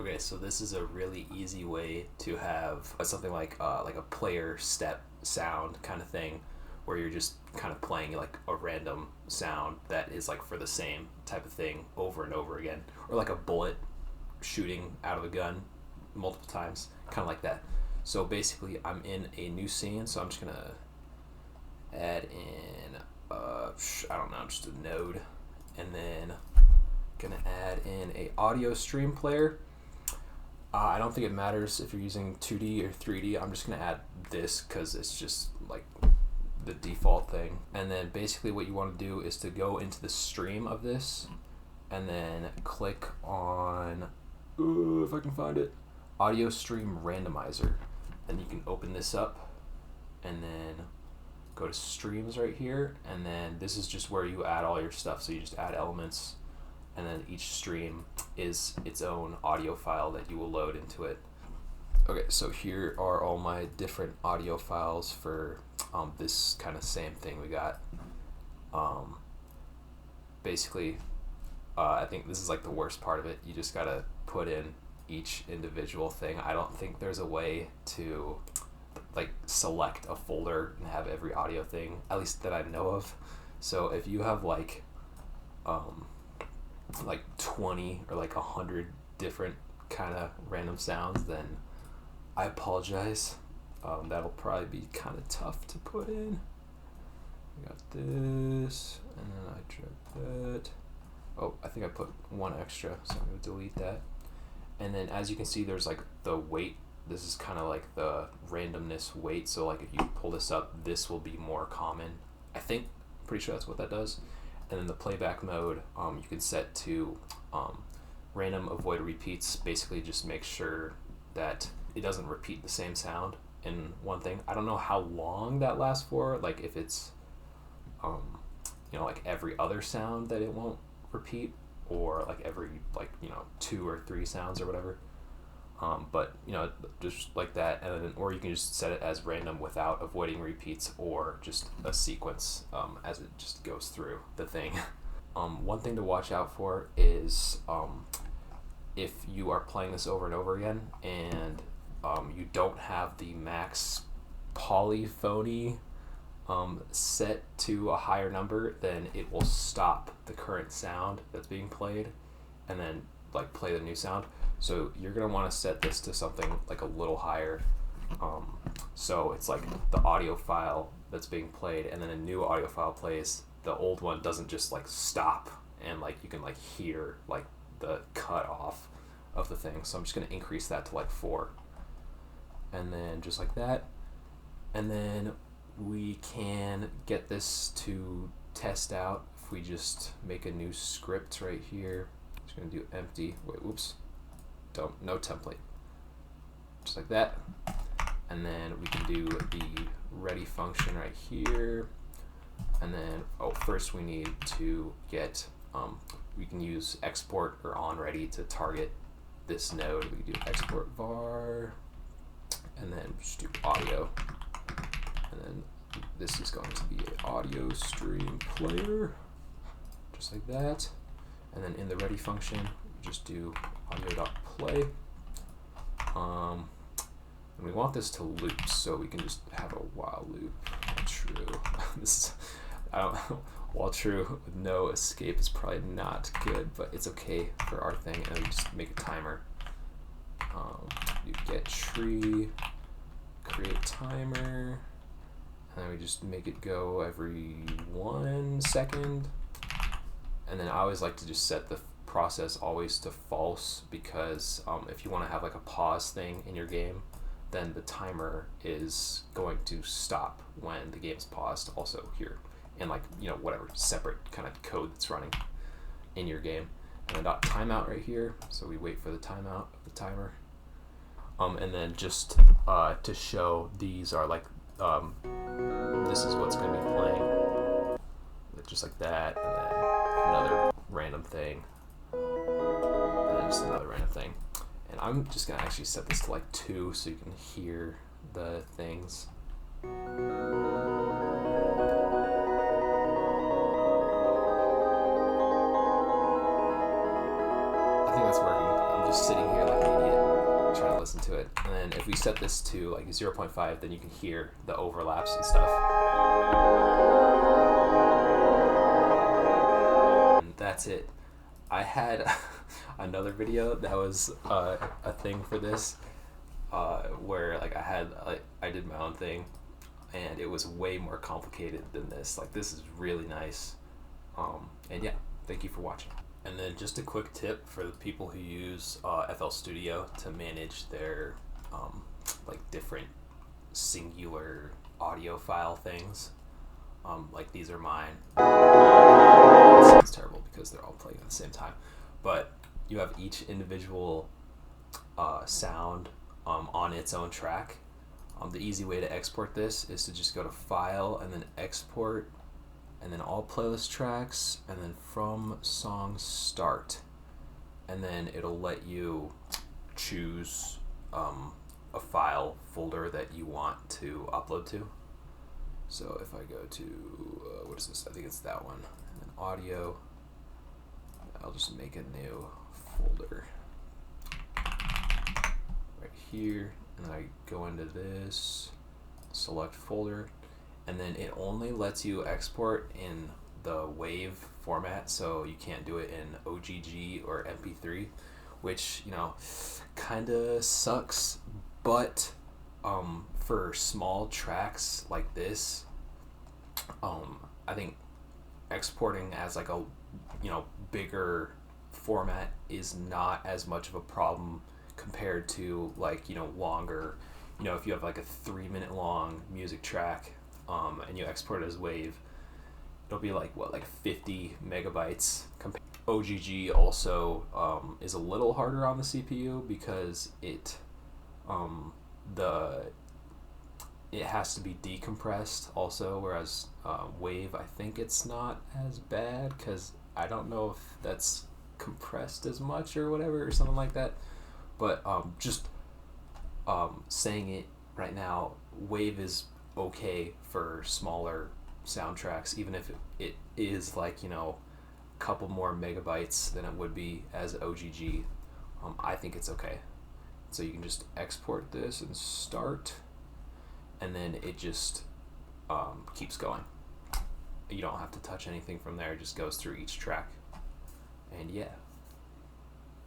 Okay, so this is a really easy way to have something like a player step sound kind of thing, where you're just kind of playing like a random sound that is like for the same type of thing over and over again, or like a bullet shooting out of a gun multiple times, kind of like that. So basically, I'm in a new scene, so I'm just gonna add in I don't know, just a node, and then gonna add in a audio stream player. I don't think it matters if you're using 2D or 3D. I'm just gonna add this because it's just like the default thing. And then basically what you want to do is to go into the stream of this and then click on, if I can find it, AudioStreamRandomizer. Then you can open this up and then go to streams right here, and then this is just where you add all your stuff. So you just add elements, and then each stream is its own audio file that you will load into it. Okay, so here are all my different audio files for this kind of same thing we got. Basically, I think this is like the worst part of it. You just gotta put in each individual thing. I don't think there's a way to like select a folder and have every audio thing, at least that I know of. So if you have like 20 or like 100 different kind of random sounds, then I apologize. That'll probably be kind of tough to put in. We got this, and then I drag that. Oh, I think I put one extra, so I'm going to delete that. And then as you can see, there's like the weight. This is kind of like the randomness weight. So like if you pull this up, this will be more common. I think, pretty sure that's what that does. And then the playback mode, you can set to random avoid repeats. Basically just make sure that it doesn't repeat the same sound in one thing. I don't know how long that lasts for, like if it's like every other sound that it won't repeat, or like every 2 or 3 sounds or whatever. But just like that, and then, or you can just set it as random without avoiding repeats, or just a sequence as it just goes through the thing. One thing to watch out for is if you are playing this over and over again and you don't have the max polyphony set to a higher number, then it will stop the current sound that's being played and then like play the new sound. So you're going to want to set this to something like a little higher. So it's like the audio file that's being played, and then a new audio file plays. The old one doesn't just like stop and like you can like hear like the cut off of the thing. So I'm just going to increase that to like 4. And then just like that. And then we can get this to test out if we just make a new script right here. Just going to do empty. Wait, whoops. No template. Just like that. And then we can do the ready function right here. And then, first we need to get, we can use export or onReady to target this node. We can do export var, and then just do audio. And then this is going to be an audio stream player, just like that. And then in the ready function, we just do audio.play. And we want this to loop, so we can just have a while loop. True. While true with no escape is probably not good, but it's okay for our thing. And we just make a timer. You get tree, create timer, and then we just make it go every 1 second. And then I always like to just set the process always to false, because if you want to have like a pause thing in your game, then the timer is going to stop when the game's paused also here, and like whatever separate kind of code that's running in your game. And then timeout right here, so we wait for the timeout of the timer. And then just to show, these are like this is what's going to be playing, just like that, and then another random thing, and then just another random thing. And I'm just going to actually set this to like 2 so you can hear the things. I think that's working. I'm just sitting here like an listen to it. And then if we set this to like 0.5, then you can hear the overlaps and stuff. And that's it. I had another video that was a thing for this, where like I did my own thing, and it was way more complicated than this. Like, this is really nice. And yeah, thank you for watching. And then just a quick tip for the people who use FL Studio to manage their like different singular audio file things. Like, these are mine. It sounds terrible because they're all playing at the same time, but you have each individual sound on its own track. The easy way to export this is to just go to File and then Export, and then all playlist tracks, and then from song start, and then it'll let you choose a file folder that you want to upload to. So if I go to what is this? I think it's that one. And then audio. I'll just make a new folder right here, and I go into this, select folder, and then it only lets you export in the WAV format, so you can't do it in OGG or MP3, which, you know, kind of sucks. But for small tracks like this, I think exporting as like a, you know, bigger format is not as much of a problem compared to, like, you know, longer, you know, if you have like a 3-minute long music track and you export it as WAV, it'll be like, what, like 50 megabytes. OGG also is a little harder on the CPU because it has to be decompressed also, whereas WAV, I think it's not as bad, because I don't know if that's compressed as much or whatever or something like that. But just saying it right now, WAV is okay for smaller soundtracks, even if it is like, you know, a couple more megabytes than it would be as OGG. I think it's okay. So you can just export this and start, and then it just keeps going. You don't have to touch anything from there. It just goes through each track. And yeah.